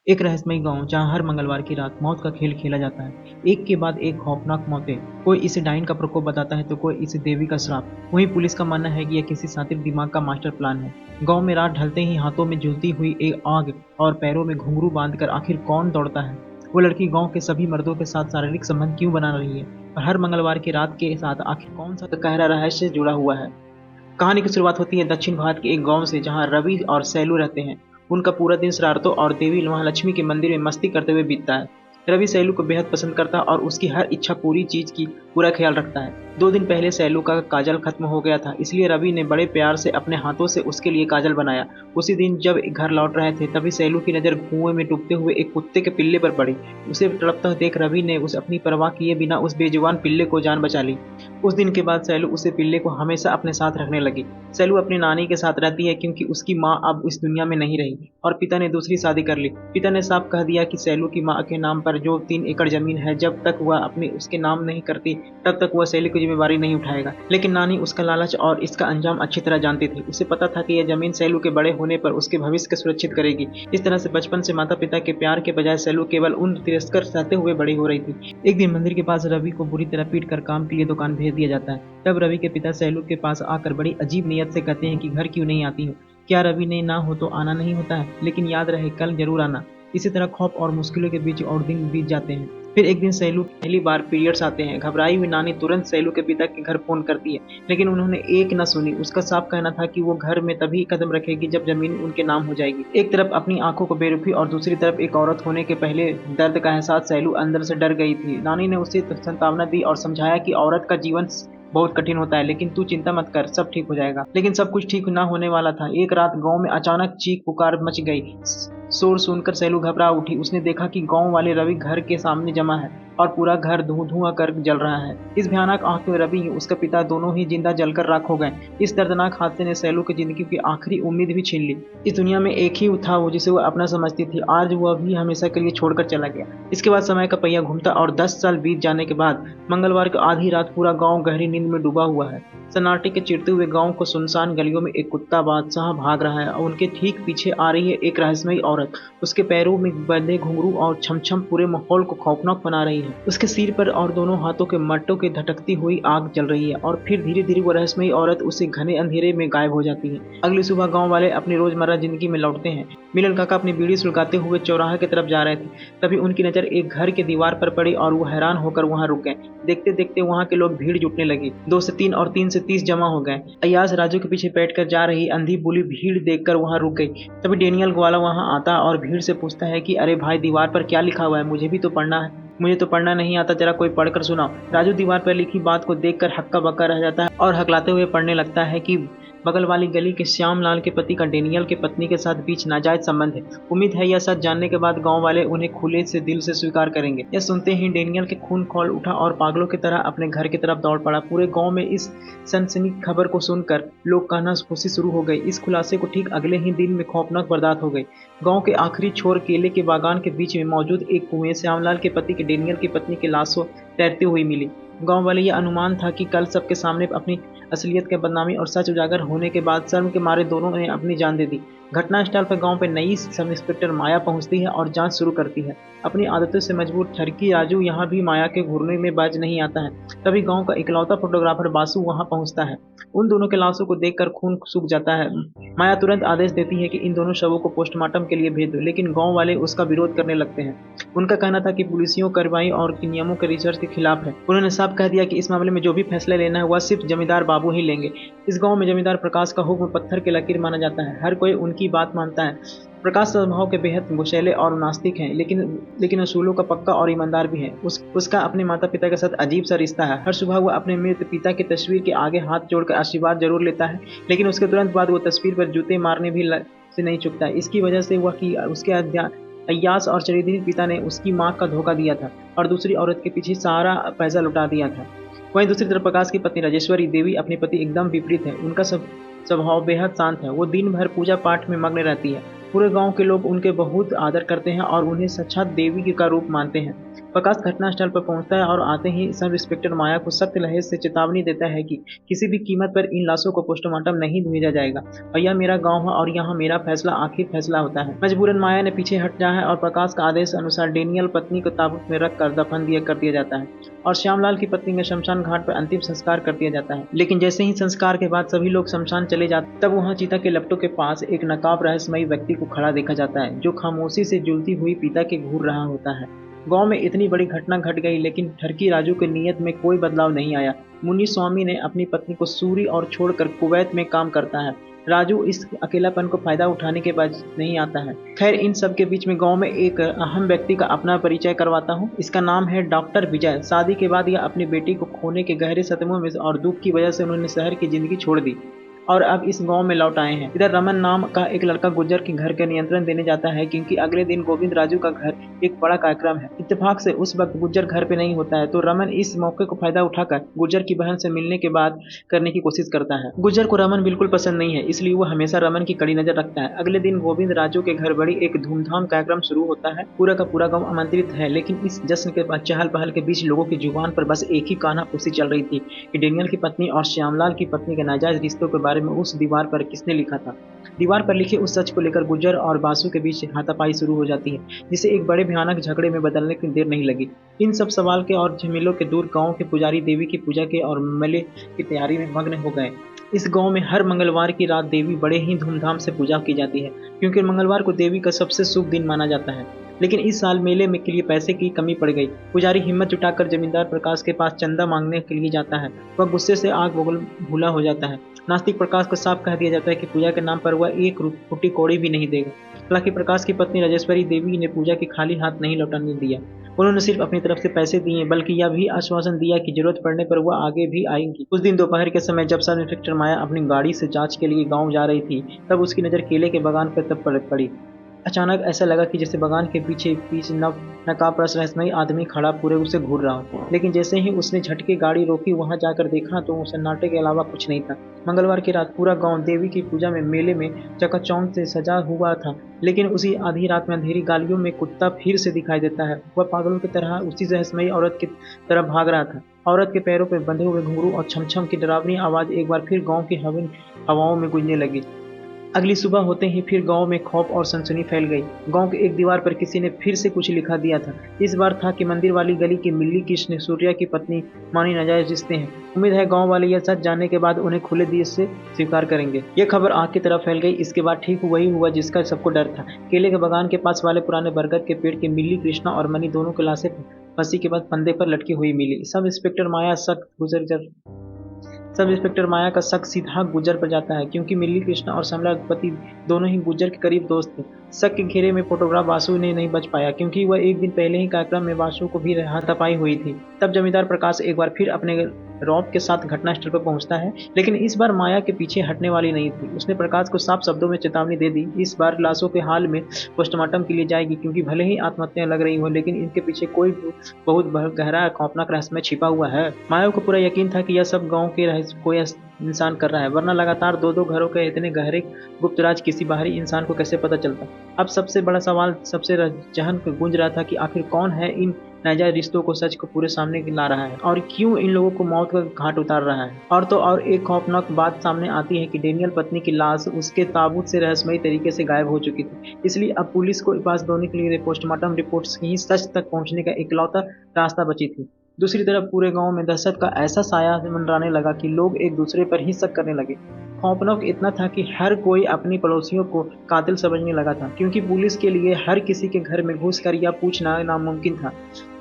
एक रहस्यमयी गांव जहां हर मंगलवार की रात मौत का खेल खेला जाता है। एक के बाद एक खौफनाक मौतें। कोई इसे डायन का प्रकोप बताता है तो कोई इसे देवी का श्राप। वहीं पुलिस का मानना है कि यह किसी शातिर दिमाग का मास्टर प्लान है। गांव में रात ढलते ही हाथों में जलती हुई एक आग और पैरों में घुंघरू बांधकर आखिर कौन दौड़ता है। वो लड़की गांव के सभी मर्दों के साथ शारीरिक संबंध क्यों बना रही है और हर मंगलवार की रात के साथ आखिर कौन सा गहरा रहस्य जुड़ा हुआ है। कहानी की शुरुआत होती है दक्षिण भारत के एक गांव से जहां रवि और सैलू रहते हैं। उनका पूरा दिन शरारतों और देवी महालक्ष्मी के मंदिर में मस्ती करते हुए बीतता है। रवि सैलू को बेहद पसंद करता है और उसकी हर इच्छा पूरी चीज की पूरा ख्याल रखता है। 2 दिन पहले सैलू का काजल खत्म हो गया था, इसलिए रवि ने बड़े प्यार से अपने हाथों से उसके लिए काजल बनाया। उसी दिन जब घर लौट रहे थे तभी सैलू की नजर कुएं में डूबते हुए एक कुत्ते के पिल्ले पर पड़ी। उसे तड़पता देख रवि ने उस अपनी परवाह किए बिना उस बेजुबान पिल्ले को जान बचा ली। उस दिन के बाद सैलू उसे पिल्ले को हमेशा अपने साथ रखने लगी। सैलू अपनी नानी के साथ रहती है क्योंकि उसकी माँ अब इस दुनिया में नहीं रही और पिता ने दूसरी शादी कर ली। पिता ने साफ कह दिया कि सैलू की माँ के नाम पर जो 3 एकड़ जमीन है, जब तक वह अपने उसके नाम नहीं करती तब तक वह सैलू की जिम्मेवारी नहीं उठाएगा। लेकिन नानी उसका लालच और इसका अंजाम अच्छी तरह जानती थी। उसे पता था कि यह जमीन सैलू के बड़े होने पर उसके भविष्य को सुरक्षित करेगी। इस तरह से बचपन से माता पिता के प्यार के बजाय सैलू केवल उन तिरस्कार सहते हुए बड़ी हो रही थी। एक दिन मंदिर के पास रवि को बुरी तरह पीट कर काम के लिए दुकान भेज दिया जाता है। तब रवि के पिता सैलू के पास आकर बड़ी अजीब नीयत से कहते हैं कि घर क्यों नहीं आती हो। क्या रवि ने ना हो तो आना नहीं होता है, लेकिन याद रहे कल जरूर आना। इसी तरह खौफ और मुश्किलों के बीच और दिन बीत जाते हैं। फिर एक दिन सैलू की पहली बार पीरियड्स आते हैं। घबराई हुई नानी तुरंत सैलू के पिता के घर फोन करती है, लेकिन उन्होंने एक न सुनी। उसका साफ कहना था कि वो घर में तभी कदम रखेगी जब जमीन उनके नाम हो जाएगी। एक तरफ अपनी आंखों को बेरुखी और दूसरी तरफ एक औरत होने के पहले दर्द का एहसास, सैलू अंदर से डर गई थी। नानी ने उसे सांत्वना दी और समझाया कि औरत का जीवन बहुत कठिन होता है, लेकिन तू चिंता मत कर, सब ठीक हो जाएगा। लेकिन सब कुछ ठीक ना होने वाला था। एक रात गांव में अचानक चीख पुकार मच गई। शोर सुनकर सैलू घबरा उठी। उसने देखा कि गांव वाले रवि घर के सामने जमा है और पूरा घर धुआं धुआं कर जल रहा है। इस भयानक आग में रवि उसका पिता दोनों ही जिंदा जलकर राख हो गए। इस दर्दनाक हादसे ने सैलू की जिंदगी की आखिरी उम्मीद भी छीन ली। इस दुनिया में एक ही था वो जिसे वो अपना समझती थी। आज वह भी हमेशा के लिए छोड़कर चला गया। इसके बाद समय का पहिया घूमता और 10 साल बीत जाने के बाद मंगलवार को आधी रात पूरा गांव गहरी नींद में डूबा हुआ है। सन्नाटे के चिरते हुए गांव को सुनसान गलियों में एक कुत्ता बादशाह भाग रहा है और उनके ठीक पीछे आ रही है एक रहस्यमयी औरत। उसके पैरों में बंधे घुंघरू और छमछम पूरे माहौल को खौफनाक बना रही है। उसके सिर पर और दोनों हाथों के मट्टों के धटकती हुई आग जल रही है और फिर धीरे धीरे वो रहस्यमयी औरत उसे घने अंधेरे में गायब हो जाती है। अगली सुबह गांव वाले अपनी रोजमर्रा जिंदगी में लौटते हैं। मिलन काका अपनी बीड़ी सुलगाते हुए चौराहे की तरफ जा रहे थे। तभी उनकी नजर एक घर की दीवार पर पड़ी और वो हैरान होकर वहां रुक गए। देखते देखते वहां के लोग भीड़ जुटने लगी। 2 से 3 और 3 से 30 जमा हो गए। अय्याज राजू के पीछे बैठकर जा रही अंधी बुली भीड़ देखकर वहां रुक गई। तभी डेनियल ग्वाला वहां आता और भीड़ से पूछता है कि अरे भाई, दीवार पर क्या लिखा हुआ है? मुझे भी तो पढ़ना है। मुझे तो पढ़ना नहीं आता, जरा कोई पढ़कर सुनाओ। राजू दीवार पर लिखी बात को देखकर हक्का बक्का रह जाता है और हकलाते हुए पढ़ने लगता है कि बगल वाली गली के श्यामलाल के पति का डेनियल के पत्नी के साथ बीच नाजायज संबंध है। उम्मीद है यह सच जानने के बाद गांव वाले उन्हें खुले से दिल से स्वीकार करेंगे। यह सुनते ही डेनियल के खून खौल उठा और पागलों की तरह अपने घर की तरफ दौड़ पड़ा। पूरे गांव में इस सनसनी खबर को सुनकर लोग कहना खुशी शुरू हो गई। इस खुलासे को ठीक अगले ही दिन में खौफनाक बर्दाश्त हो गई। गांव के आखिरी छोर केले के बागान के बीच में मौजूद एक कुएं श्यामलाल के पति के डेनियल की पत्नी की लाशों तैरती हुई मिली। गांव वाले यह अनुमान था कि कल सबके सामने अपनी असलियत के बदनामी और सच उजागर होने के बाद शर्म के मारे दोनों ने अपनी जान दे दी। घटनास्थल पर गांव पे नई सब इंस्पेक्टर माया पहुंचती है और जांच शुरू करती है। अपनी आदतों से मजबूर ठरकी राजू यहाँ भी माया के घूरने में बाज नहीं आता है। तभी गांव का इकलौता फोटोग्राफर बासु वहां पहुंचता है। उन दोनों के लाशों को देखकर खून सूख जाता है। माया तुरंत आदेश देती है कि इन दोनों शवों को पोस्टमार्टम के लिए भेज दो, लेकिन गांव वाले उसका विरोध करने लगते हैं। उनका कहना था कि पुलिसियों कार्रवाई और नियमों के रिसर्च के खिलाफ है। उन्होंने साफ कह दिया कि इस मामले में जो भी फैसला लेना है वह सिर्फ जमींदार बाबू ही लेंगे। इस गांव में जमींदार प्रकाश का हुक्म पत्थर की लकीर माना जाता है। हर कोई उनकी बात मानता है। प्रकाश स्वभाव के बेहद गुस्सैले और नास्तिक हैं, लेकिन असूलों का पक्का और ईमानदार भी है। उसका अपने माता पिता के साथ अजीब सा रिश्ता है। हर सुबह वह अपने मृत पिता की तस्वीर के आगे हाथ जोड़कर आशीर्वाद जरूर लेता है, लेकिन उसके तुरंत बाद वो तस्वीर पर जूते मारने भी से नहीं चुकता। इसकी वजह से वह कि उसके अय्यास और चरित्रहीन पिता ने उसकी मां का धोखा दिया था और दूसरी औरत के पीछे सारा पैसा लुटा दिया था। वहीं दूसरी तरफ प्रकाश की पत्नी राजेश्वरी देवी अपने पति एकदम विपरीत है। उनका स्वभाव बेहद शांत है। वो दिन भर पूजा पाठ में मग्न रहती है पूरे गांव के लोग उनके बहुत आदर करते हैं और उन्हें साक्षात देवी का रूप मानते हैं। प्रकाश घटनास्थल पर पहुंचता है और आते ही सब इंस्पेक्टर माया को सख्त लहजे से चेतावनी देता है कि किसी भी कीमत पर इन लाशों को पोस्टमार्टम नहीं भेजा जाएगा और यह मेरा गांव है और यहाँ मेरा फैसला आखिर फैसला होता है। मजबूरन माया ने पीछे हट जाया है और प्रकाश का आदेश अनुसार डेनियल पत्नी को ताबूत में रख कर दफन कर दिया जाता है और श्यामलाल की पत्नी का शमशान घाट पर अंतिम संस्कार कर दिया जाता है। लेकिन जैसे ही संस्कार के बाद सभी लोग शमशान चले जाते तब वहाँ चीता के लपटों के पास एक नकाब रहस्यमयी व्यक्ति को खड़ा देखा जाता है जो खामोशी से जलती हुई पिता के घूर रहा होता है। गांव में इतनी बड़ी घटना घट गई लेकिन ठरकी राजू की नीयत में कोई बदलाव नहीं आया। मुन्नी स्वामी ने अपनी पत्नी को सूरी और छोड़कर कुवैत में काम करता है। राजू इस अकेलापन को फायदा उठाने के बाद नहीं आता है। खैर इन सब के बीच में गांव में एक अहम व्यक्ति का अपना परिचय करवाता हूँ। इसका नाम है डॉक्टर विजय। शादी के बाद यह अपनी बेटी को खोने के गहरे सदमों में और दुख की वजह से उन्होंने शहर की जिंदगी छोड़ दी और अब इस गांव में लौट आए हैं। इधर रमन नाम का एक लड़का गुज्जर के घर का नियंत्रण देने जाता है क्योंकि अगले दिन गोविंद राजू का घर एक बड़ा कार्यक्रम है। इत्तेफाक से उस वक्त गुज्जर घर पे नहीं होता है तो रमन इस मौके को फायदा उठाकर गुज्जर की बहन से मिलने के बाद करने की कोशिश करता है। गुज्जर को रमन बिल्कुल पसंद नहीं है इसलिए वो हमेशा रमन की कड़ी नजर रखता है। अगले दिन गोविंद राजू के घर बड़ी एक धूमधाम कार्यक्रम शुरू होता है। पूरा का पूरा गाँव आमंत्रित है लेकिन इस जश्न के बाद चहल पहल के बीच लोगों की जुबान पर बस एक ही कानाफूसी चल रही थी कि डेनियल की पत्नी और श्यामलाल की पत्नी के नाजायज रिश्तों के बारे में उस दीवार पर किसने लिखा था। दीवार पर लिखे उस सच को लेकर गुज्जर और बासु के बीच हाथापाई शुरू हो जाती है जिसे एक बड़े भयानक झगड़े में बदलने की देर नहीं लगी। इन सब सवाल के और झमेलों के दूर गांव के पुजारी देवी की पूजा के और मेले की तैयारी में मग्न हो गए। इस गांव में हर मंगलवार की रात देवी बड़े ही धूमधाम से पूजा की जाती है क्योंकि मंगलवार को देवी का सबसे शुभ दिन माना जाता है। लेकिन इस साल मेले में के लिए पैसे की कमी पड़ गई। पुजारी हिम्मत जुटाकर जमींदार प्रकाश के पास चंदा मांगने के लिए जाता है। वह गुस्से से आग बगल भूला हो जाता है। नास्तिक प्रकाश को साफ कह दिया जाता है कि पूजा के नाम पर वह एक फुटी कौड़ी भी नहीं देगा। हालांकि प्रकाश की पत्नी राजेश्वरी देवी ने पूजा के खाली हाथ नहीं लौटाने दिया। उन्होंने सिर्फ अपनी तरफ से पैसे दिए बल्कि यह भी आश्वासन दिया कि जरूरत पड़ने पर वह आगे भी आएंगी। उस दिन दोपहर के समय जब सब इंस्पेक्टर माया अपनी गाड़ी से जांच के लिए गांव जा रही थी तब उसकी नज़र केले के बागान पर तब पड़ी। अचानक ऐसा लगा कि जैसे बागान के पीछे नकाबपोश रहस्यमयी आदमी खड़ा पूरे उसे घूर रहा हो। लेकिन जैसे ही उसने झटके गाड़ी रोकी वहां जाकर देखा तो सन्नाटे के अलावा कुछ नहीं था। मंगलवार की रात पूरा गांव देवी की पूजा में मेले में चकाचौंध से सजा हुआ था लेकिन उसी आधी रात में अंधेरी गालियों में कुत्ता फिर से दिखाई देता है। वह पागलों की तरह उसी रहस्यमयी औरत की तरफ भाग रहा था। औरत के पैरों पर बंधे हुए घुंघरू और छमछम की डरावनी आवाज एक बार फिर गांव की हवाओं में गूंजने लगी। अगली सुबह होते ही फिर गांव में खौफ और सनसनी फैल गई। गांव के एक दीवार पर किसी ने फिर से कुछ लिखा दिया था। इस बार था कि मंदिर वाली गली की मिल्ली कृष्ण सूर्या की पत्नी मानी नाजायज रिश्ते हैं। उम्मीद है गांव वाले यह सच जानने के बाद उन्हें खुले दिल से स्वीकार करेंगे। यह खबर आग की तरह फैल गई। इसके बाद ठीक वही हुआ जिसका सबको डर था। केले के बागान के पास वाले पुराने बरगद के पेड़ के मिल्ली कृष्णा और मनी दोनों की लाशें फांसी के बाद फंदे पर लटकी हुई मिली। सब इंस्पेक्टर माया का शक सीधा गुज्जर पर जाता है क्योंकि मिल्ली कृष्णा और श्यामला पति दोनों ही गुज्जर के करीब दोस्त थे। शक के घेरे में फोटोग्राफ वासु ने नहीं बच पाया क्योंकि वह एक दिन पहले ही कार्यक्रम में वासु को भी हाथापाई हुई थी। तब जमींदार प्रकाश एक बार फिर अपने रौब के साथ घटनास्थल पर पहुंचता है लेकिन इस बार माया के पीछे हटने वाली नहीं थी। उसने प्रकाश को साफ शब्दों में चेतावनी दे दी, इस बार लाशों के हाल में पोस्टमार्टम के लिए जाएगी क्योंकि भले ही आत्महत्या लग रही हो लेकिन इनके पीछे कोई बहुत गहरा खौफनाक रहस्य छिपा हुआ है। माया को पूरा यकीन था कि यह सब गाँव के रहस्य कोई इंसान कर रहा है वरना लगातार दो घरों के इतने गहरे गुप्त राज किसी बाहरी इंसान को कैसे पता चलता। अब सबसे बड़ा सवाल सबसे जहन गूंज रहा था कि आखिर कौन है इन नाजायज रिश्तों को सच को पूरे सामने ला रहा है और क्यों इन लोगों को मौत का घाट उतार रहा है। और तो और एक खौफनाक बात सामने आती है कि डेनियल पत्नी की लाश उसके ताबूत से रहस्यमयी तरीके से गायब हो चुकी थी। इसलिए अब पुलिस को पास दोनों के लिए पोस्टमार्टम रिपोर्ट्स की सच तक पहुंचने का इकलौता रास्ता बची थी। दूसरी तरफ पूरे गांव में दहशत का ऐसा साया मंडराने लगा कि लोग एक दूसरे पर ही शक करने लगे। खौफनाक इतना था कि हर कोई अपनी पड़ोसियों को कातिल समझने लगा था क्योंकि पुलिस के लिए हर किसी के घर में घुसकर यह पूछना नामुमकिन था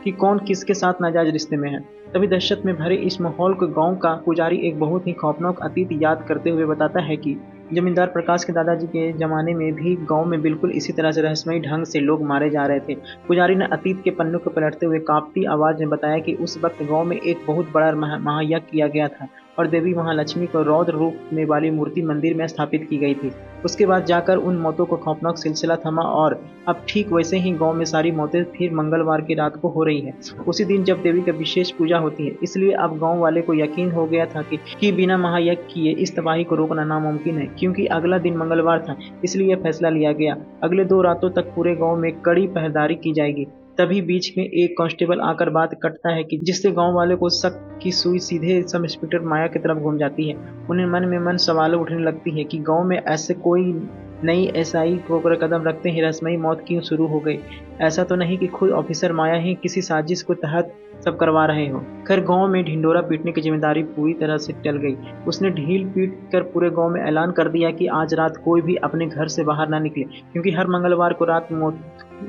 कि कौन किसके साथ नाजायज रिश्ते में है। तभी दहशत में भरे इस माहौल को गांव का पुजारी एक बहुत ही खौफनाक अतीत याद करते हुए बताता है कि जमींदार प्रकाश के दादाजी के जमाने में भी गांव में बिल्कुल इसी तरह से रहस्यमयी ढंग से लोग मारे जा रहे थे। पुजारी ने अतीत के पन्नों को पलटते हुए कांपती आवाज में बताया कि उस वक्त गांव में एक बहुत बड़ा महायज्ञ किया गया था और देवी महालक्ष्मी को रौद्र रूप में वाली मूर्ति मंदिर में स्थापित की गई थी। उसके बाद जाकर उन मौतों को खौफनाक सिलसिला थमा और अब ठीक वैसे ही गांव में सारी मौतें फिर मंगलवार की रात को हो रही है, उसी दिन जब देवी का विशेष पूजा होती है। इसलिए अब गांव वाले को यकीन हो गया था कि बिना महायज्ञ किए इस तबाही को रोकना नामुमकिन है। क्योंकि अगला दिन मंगलवार था, इसलिए यह फैसला लिया गया अगले 2 रातों तक पूरे गांव में कड़ी पहरेदारी की जाएगी। तभी बीच में एक कांस्टेबल आकर बात कटता है कि जिससे गांव वाले को शक की सुई सीधे सब इंस्पेक्टर माया की तरफ घूम जाती है। उन्हें मन में मन सवाल उठने लगती है कि गांव में ऐसे कोई नई एसआई को कदम रखते ही रहस्यमयी मौत क्यों शुरू हो गई। ऐसा तो नहीं कि खुद ऑफिसर माया ही किसी साजिश को तहत सब करवा रहे हो। खैर गांव में ढिंडोरा पीटने की जिम्मेदारी पूरी तरह से टल गई। उसने ढील पीट कर पूरे गांव में ऐलान कर दिया कि आज रात कोई भी अपने घर से बाहर ना निकले, क्योंकि हर मंगलवार को रात मौत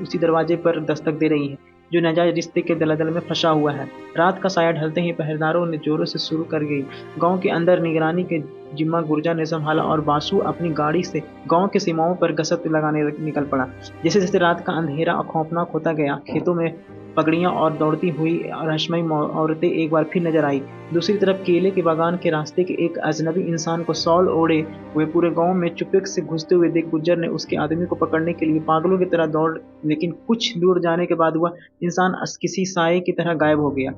उसी दरवाजे पर दस्तक दे रही है जो नाजायज रिश्ते के दलदल में फंसा हुआ है। रात का साया ढलते ही पहरेदारों ने जोरों से शुरू कर गई। गांव के अंदर निगरानी के जिम्मा गुर्जा ने संभाला और बासु अपनी गाड़ी से गांव के सीमाओं पर गश्त लगाने निकल पड़ा। जैसे जैसे रात का अंधेरा और खौफनाक होता गया, खेतों में पगड़ियां और दौड़ती हुई रहस्यमयी औरतें एक बार फिर नजर आई। दूसरी तरफ केले के बागान के रास्ते के एक अजनबी इंसान को शॉल ओढ़े हुए पूरे गांव में चुपके से घुसते हुए देख गुज्जर ने उसके आदमी को पकड़ने के लिए पागलों की तरह दौड़, लेकिन कुछ दूर जाने के बाद वह इंसान किसी साये की तरह गायब हो गया।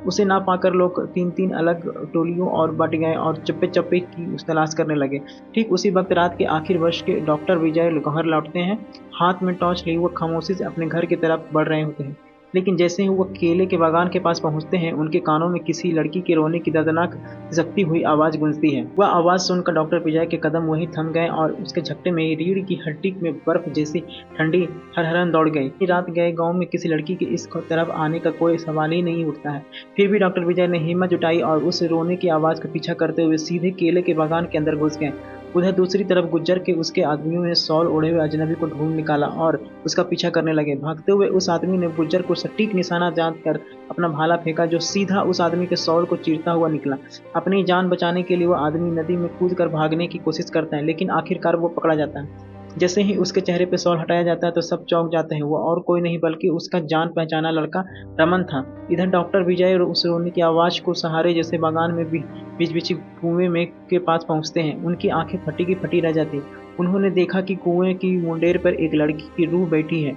उसे ना पाकर लोग 3-3 अलग टोलियों और बट गए और चप्पे चप्पे की तलाश करने लगे। ठीक उसी वक्त रात के आखिर वर्ष के डॉक्टर विजय घर लौटते हैं। हाथ में टॉर्च लिए वो खामोशी से अपने घर की तरफ बढ़ रहे होते हैं, लेकिन जैसे ही वो केले के बागान के पास पहुंचते हैं, उनके कानों में किसी लड़की के रोने की दर्दनाक खिसकती हुई आवाज गूंजती है। वह आवाज सुनकर डॉक्टर विजय के कदम वहीं थम गए और उसके झपटे में रीढ़ की हड्डी में बर्फ जैसी ठंडी हरहरन दौड़ गई। रात गए गांव में किसी लड़की के इस तरफ आने का कोई सवाल ही नहीं उठता है। फिर भी डॉक्टर विजय ने हिम्मत जुटाई और उस रोने की आवाज का पीछा करते हुए सीधे केले के बागान के अंदर घुस गए। उधर दूसरी तरफ गुज्जर के उसके आदमियों ने शॉल ओढ़े हुए अजनबी को ढूंढ निकाला और उसका पीछा करने लगे। भागते हुए उस आदमी ने गुज्जर को सटीक निशाना जानकर अपना भाला फेंका, जो सीधा उस आदमी के शॉल को चीरता हुआ निकला। अपनी जान बचाने के लिए वो आदमी नदी में कूद कर भागने की कोशिश करता है, लेकिन आखिरकार वो पकड़ा जाता है। जैसे ही उसके चेहरे पे शॉल हटाया जाता है तो सब चौंक जाते हैं। वो और कोई नहीं बल्कि उसका जान पहचाना लड़का रमन था। इधर डॉक्टर विजय उस रोने की आवाज को सहारे जैसे बागान में बीच बीच कुएं में के पास पहुंचते हैं। उनकी आंखें फटी की फटी रह जाती। उन्होंने देखा कि कुएं की मुंडेर पर एक लड़की की रूह बैठी है